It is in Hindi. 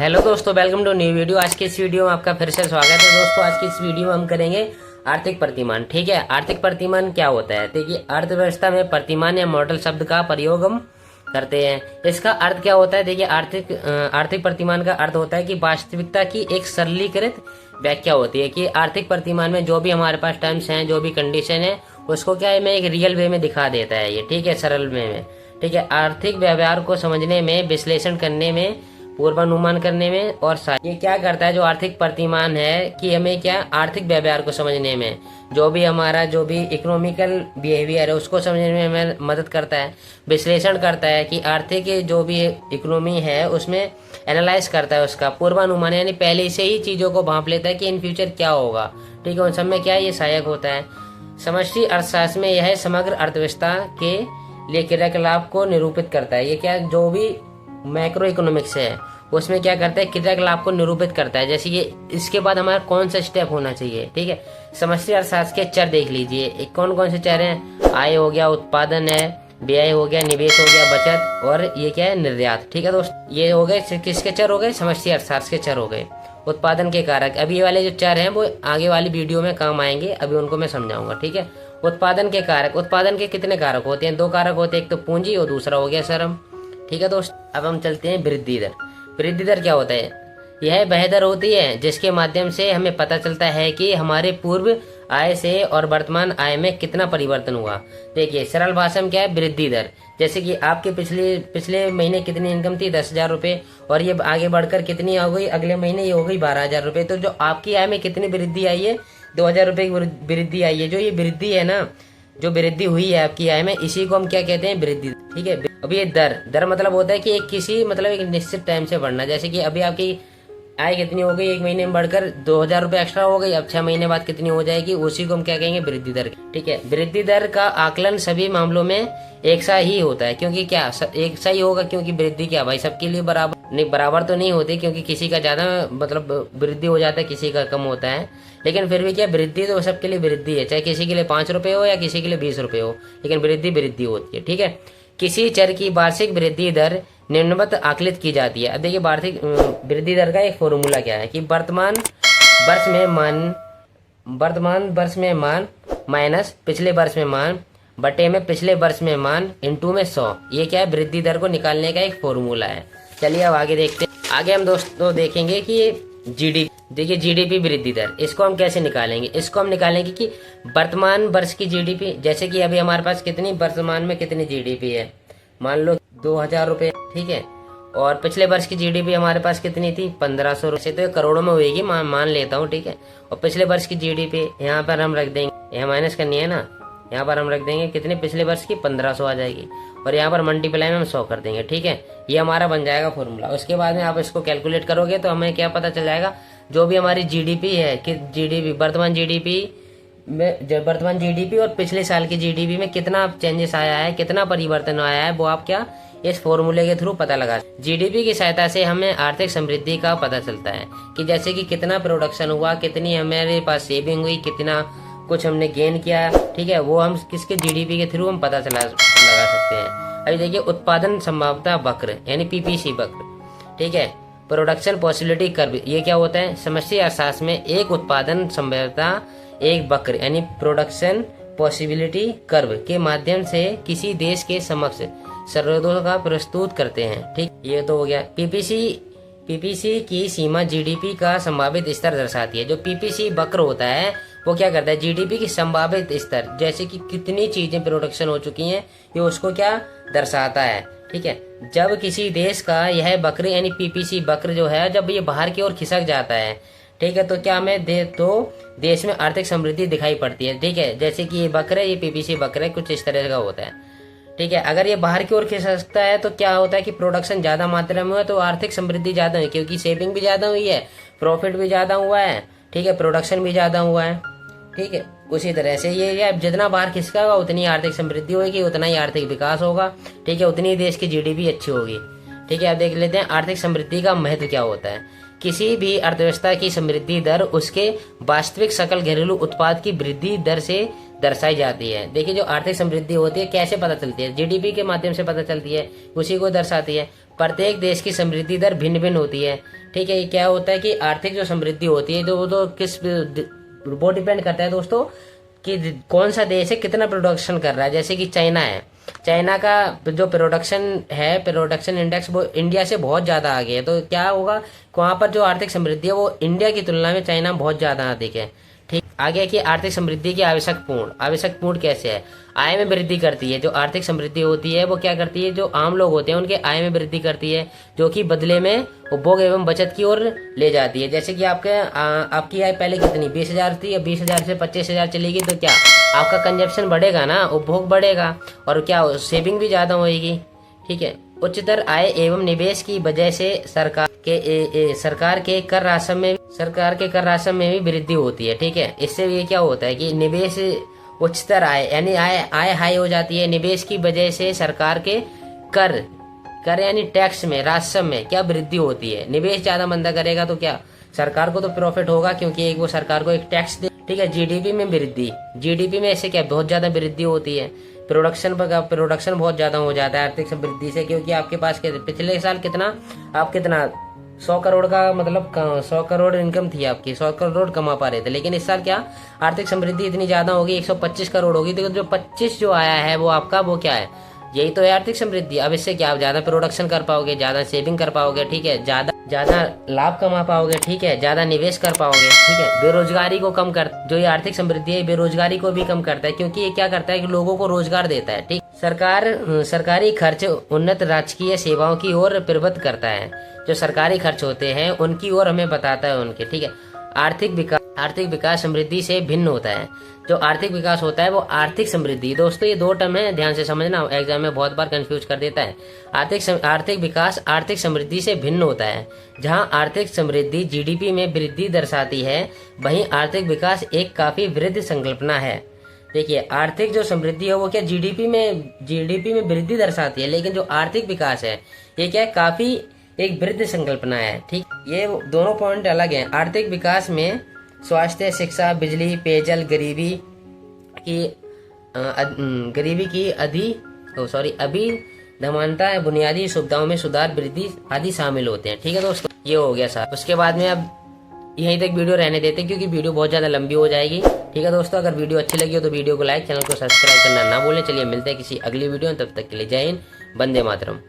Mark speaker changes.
Speaker 1: हेलो दोस्तों, वेलकम टू न्यू वीडियो। आज के इस वीडियो में आपका फिर से स्वागत है। दोस्तों, आज की इस वीडियो में हम करेंगे आर्थिक प्रतिमान। ठीक है, आर्थिक प्रतिमान क्या होता है? देखिए, अर्थव्यवस्था में प्रतिमान या मॉडल शब्द का प्रयोग हम करते हैं। इसका अर्थ क्या होता है? देखिए, आर्थिक प्रतिमान का अर्थ होता है कि वास्तविकता की एक सरलीकृत व्याख्या होती है कि आर्थिक प्रतिमान में जो भी हमारे पास टर्म्स हैं, जो भी कंडीशन है, उसको क्या है, मैं एक रियल वे में दिखा देता है ये। ठीक है, सरल वे में। ठीक है, आर्थिक व्यवहार को समझने में, विश्लेषण करने में, पूर्वानुमान करने में और ये क्या करता है, जो आर्थिक प्रतिमान है, कि हमें क्या आर्थिक व्यवहार को समझने में, जो भी इकोनॉमिकल बिहेवियर है उसको समझने में हमें मदद करता है। विश्लेषण करता है कि आर्थिक जो भी इकोनॉमी है उसमें एनालाइज करता है, उसका पूर्वानुमान यानी पहले से ही चीजों को भांप लेता है कि इन फ्यूचर क्या होगा। ठीक है, उन सब में क्या ये सहायक होता है। समष्टि अर्थशास्त्र में यह समग्र अर्थव्यवस्था के लिए क्रियाकलाप को निरूपित करता है। ये क्या, जो भी मैक्रो इकोनॉमिक्स है उसमें क्या करता है, क्रियाकलाप को निरूपित करता है। जैसे ये, इसके बाद हमारा कौन सा स्टेप होना चाहिए। ठीक है, समष्टि अर्थशास्त्र के चर देख लीजिए, कौन कौन से चर हैं। आय हो गया, उत्पादन है, व्यय हो गया, निवेश हो गया, बचत, और ये क्या है, निर्यात। ठीक है दोस्त, ये हो गए किसके चर हो गए? समष्टि अर्थशास्त्र के चर हो गए। उत्पादन के कारक, अभी ये वाले जो चर हैं वो आगे वाली वीडियो में काम आएंगे, अभी उनको मैं समझाऊंगा। ठीक है, उत्पादन के कारक, उत्पादन के कितने कारक होते हैं? 2 कारक होते हैं, एक तो पूंजी और दूसरा हो गया श्रम। ठीक है दोस्त, अब हम चलते हैं वृद्धि दर। वृद्धि दर क्या होता है? यह वह दर होती है जिसके माध्यम से हमें पता चलता है कि हमारे पूर्व आय से और वर्तमान आय में कितना परिवर्तन हुआ। देखिए, सरल भाषा में क्या है, वृद्धि दर। जैसे कि आपके पिछले महीने कितनी इनकम थी? 10,000 रुपये, और ये आगे बढ़कर कितनी हो गई? अगले महीने ये हो गई 12,000 रुपये। तो जो आपकी आय में कितनी वृद्धि आई है? 2,000 रुपये की वृद्धि आई है। जो ये वृद्धि है ना, जो वृद्धि हुई है आपकी आय में, इसी को हम क्या कहते हैं? वृद्धि। ठीक है, अब ये दर मतलब होता है कि एक निश्चित टाइम से बढ़ना। जैसे कि अभी आपकी आय कितनी हो गई? 1 महीने में बढ़कर 2,000 रुपये एक्स्ट्रा हो गई, अब 6 महीने बाद कितनी हो जाएगी? उसी को हम क्या कहेंगे? वृद्धि दर। ठीक है, वृद्धि दर का आकलन सभी मामलों में एक सा ही होता है। क्योंकि क्या एक सा ही होगा? क्योंकि वृद्धि क्या भाई सबके लिए बराबर तो नहीं होती, क्योंकि किसी का ज्यादा वृद्धि हो जाता है, किसी का कम होता है। लेकिन फिर भी क्या, वृद्धि तो सबके लिए वृद्धि है, चाहे किसी के लिए 5 रुपए हो या किसी के लिए 20 रुपए हो, लेकिन वृद्धि होती है। ठीक है, किसी चर की वार्षिक वृद्धि दर निम्नवत आकलित की जाती है। अब देखिए, वार्षिक वृद्धि दर का एक फॉर्मूला क्या है कि वर्तमान वर्ष में मान माइनस पिछले वर्ष में मान बटे में पिछले वर्ष में मान इंटू में 100। ये क्या है, वृद्धि दर को निकालने का एक फॉर्मूला है। चलिए अब आगे देखते हैं। आगे हम दोस्तों देखेंगे कि ये जीडीपी, देखिए जीडीपी वृद्धि दर, इसको हम कैसे निकालेंगे? इसको हम निकालेंगे कि वर्तमान वर्ष की जीडीपी, जैसे कि अभी हमारे पास कितनी वर्तमान में कितनी जीडीपी है, मान लो 2,000 रुपये। ठीक है, और पिछले वर्ष की जीडीपी हमारे पास कितनी थी? 1,500 रुपये। तो करोड़ों में होगी, मान लेता हूँ। ठीक है, और पिछले वर्ष की जीडीपी यहाँ पर हम रख देंगे, यहाँ माइनस करनी है ना, यहाँ पर हम रख देंगे कितने? पिछले वर्ष की 1,500 आ जाएगी, और यहाँ पर मल्टीप्लाई में हम 100 कर देंगे। ठीक है, ये हमारा बन जाएगा फॉर्मूला। उसके बाद में आप इसको कैलकुलेट करोगे तो हमें क्या पता चल जाएगा, जो भी हमारी जीडीपी है कि वर्तमान जीडीपी और पिछले साल की जीडीपी में कितना चेंजेस आया है, कितना परिवर्तन आया है, वो आप क्या इस फॉर्मूले के थ्रू पता लगा। जीडीपी की सहायता से हमें आर्थिक समृद्धि का पता चलता है कि जैसे कि कितना प्रोडक्शन हुआ, कितनी हमारे पास सेविंग हुई, कितना कुछ हमने गेन किया। ठीक है, वो हम किसके? जीडीपी के थ्रू हम पता लगा सकते हैं। अभी देखिए, उत्पादन संभाव्यता वक्र यानी पीपीसी वक्र। ठीक है, प्रोडक्शन पॉसिबिलिटी कर्व, ये क्या होता है? समष्टि अर्थशास्त्र में एक उत्पादन संभाव्यता एक वक्र यानी प्रोडक्शन पॉसिबिलिटी कर्व के माध्यम से किसी देश के समक्ष सर्वोदय का प्रस्तुत करते हैं। ठीक, ये तो हो गया। पीपीसी की सीमा जीडीपी का संभावित स्तर दर्शाती है। जो पीपीसी वक्र होता है वो क्या करता है? जीडीपी की संभावित स्तर, जैसे कि कितनी चीजें प्रोडक्शन हो चुकी हैं, ये उसको क्या दर्शाता है। ठीक है, जब किसी देश का यह वक्र यानी पीपीसी वक्र जो है, जब ये बाहर की ओर खिसक जाता है, ठीक है, तो क्या हमें देश में आर्थिक समृद्धि दिखाई पड़ती है। ठीक है, जैसे कि ये वक्र है, ये पीपीसी वक्र है, कुछ इस तरह का होता है। ठीक है, अगर ये बाहर की ओर खिसकता है तो क्या होता है कि प्रोडक्शन ज्यादा मात्रा में हुआ तो आर्थिक समृद्धि ज्यादा हुई, क्योंकि सेविंग भी ज्यादा हुई है, प्रॉफिट भी ज्यादा हुआ है। ठीक है, प्रोडक्शन भी ज्यादा हुआ है। ठीक है, उसी तरह से ये जितना बाहर खिसकेगा उतनी आर्थिक समृद्धि होगी, उतना ही आर्थिक विकास होगा। ठीक है, उतनी ही देश की जीडीपी अच्छी होगी। ठीक है, अब देख लेते हैं आर्थिक समृद्धि का महत्व क्या होता है। किसी भी अर्थव्यवस्था की समृद्धि दर उसके वास्तविक सकल घरेलू उत्पाद की वृद्धि दर से दर्शाई जाती है। देखिए, जो आर्थिक समृद्धि होती है कैसे पता चलती है? जीडीपी के माध्यम से पता चलती है, उसी को दर्शाती है। प्रत्येक देश की समृद्धि दर भिन्न भिन्न होती है। ठीक है, ये क्या होता है कि आर्थिक जो समृद्धि होती है वो तो वो डिपेंड करता है दोस्तों कि कौन सा देश है कितना प्रोडक्शन कर रहा है। जैसे कि चाइना है, चाइना का जो प्रोडक्शन है, प्रोडक्शन इंडेक्स वो इंडिया से बहुत ज़्यादा आगे है। तो क्या होगा, वहाँ पर जो आर्थिक समृद्धि है वो इंडिया की तुलना में चाइना में बहुत ज़्यादा अधिक है। ठीक, आगे की आर्थिक समृद्धि की आवश्यक पूर्ण कैसे है, आय में वृद्धि करती है। जो आर्थिक समृद्धि होती है वो क्या करती है, जो आम लोग होते हैं उनके आय में वृद्धि करती है, जो कि बदले में उपभोग एवं बचत की ओर ले जाती है। जैसे कि आपकी आय पहले कितनी 20,000 थी, अब 20,000 से 25,000 चलेगी, तो क्या आपका कंजप्शन बढ़ेगा ना, उपभोग बढ़ेगा और क्या सेविंग भी ज़्यादा होगी। ठीक है, उच्चतर आय एवं निवेश की वजह से सरकार के कर राशि में भी वृद्धि होती है। ठीक है, इससे ये क्या होता है कि निवेश उच्चतर आय यानी आय हाई हो जाती है। निवेश की वजह से सरकार के कर यानी टैक्स में राजस्व में क्या वृद्धि होती है। निवेश ज्यादा मंदा करेगा तो क्या सरकार को तो प्रॉफिट होगा, क्योंकि एक वो सरकार को एक टैक्स दे। ठीक है, जीडीपी में वृद्धि, जीडीपी में ऐसे क्या बहुत ज्यादा वृद्धि होती है। प्रोडक्शन बहुत ज्यादा हो जाता है आर्थिक समृद्धि से, क्योंकि आपके पास पिछले साल कितना 100 करोड़ का मतलब 100 करोड़ इनकम थी आपकी, 100 करोड़ कमा पा रहे थे। लेकिन इस साल क्या आर्थिक समृद्धि इतनी ज्यादा होगी, 125 करोड़ होगी। तो जो 25 जो आया है वो आपका वो क्या है, यही तो है आर्थिक समृद्धि। अब इससे क्या आप ज्यादा प्रोडक्शन कर पाओगे, ज्यादा सेविंग कर पाओगे। ठीक है, ज्यादा लाभ कमा पाओगे। ठीक है, ज्यादा निवेश कर पाओगे। ठीक है, बेरोजगारी को कम कर, जो ये आर्थिक समृद्धि है बेरोजगारी को भी कम करता है, क्योंकि ये क्या करता है कि लोगों को रोजगार देता है। ठीक, सरकारी खर्च उन्नत राजकीय सेवाओं की ओर प्रवृत्त करता है। जो सरकारी खर्च होते हैं उनकी ओर हमें बताता है उनके। ठीक है, आर्थिक विकास समृद्धि से भिन्न होता है। जो आर्थिक विकास होता है वो आर्थिक समृद्धि, दोस्तों ये 2 टर्म है, ध्यान से समझना, एग्जाम में बहुत बार कंफ्यूज कर देता है। आर्थिक विकास आर्थिक समृद्धि से भिन्न होता है। जहां आर्थिक समृद्धि जीडीपी में वृद्धि दर्शाती है, वहीं आर्थिक विकास एक काफी वृद्ध संकल्पना है। देखिए, आर्थिक जो समृद्धि है वो क्या जीडीपी में वृद्धि दर्शाती है, लेकिन जो आर्थिक विकास है ये क्या है, काफी एक वृद्ध संकल्पना है। ठीक, ये दोनों पॉइंट अलग हैं। आर्थिक विकास में स्वास्थ्य, शिक्षा, बिजली, पेयजल, गरीबी की अभिधमानता, बुनियादी सुविधाओं में सुधार, वृद्धि आदि शामिल होते हैं। ठीक है दोस्तों, ये हो गया साहब। उसके बाद में अब यहीं तक वीडियो रहने देते हैं, क्योंकि वीडियो बहुत ज्यादा लंबी हो जाएगी। ठीक है दोस्तों, अगर वीडियो अच्छी लगी हो तो वीडियो को लाइक, चैनल को सब्सक्राइब करना ना भूलें। चलिए मिलते हैं किसी अगली वीडियो में, तब तक के लिए जय हिंद, वंदे मातरम।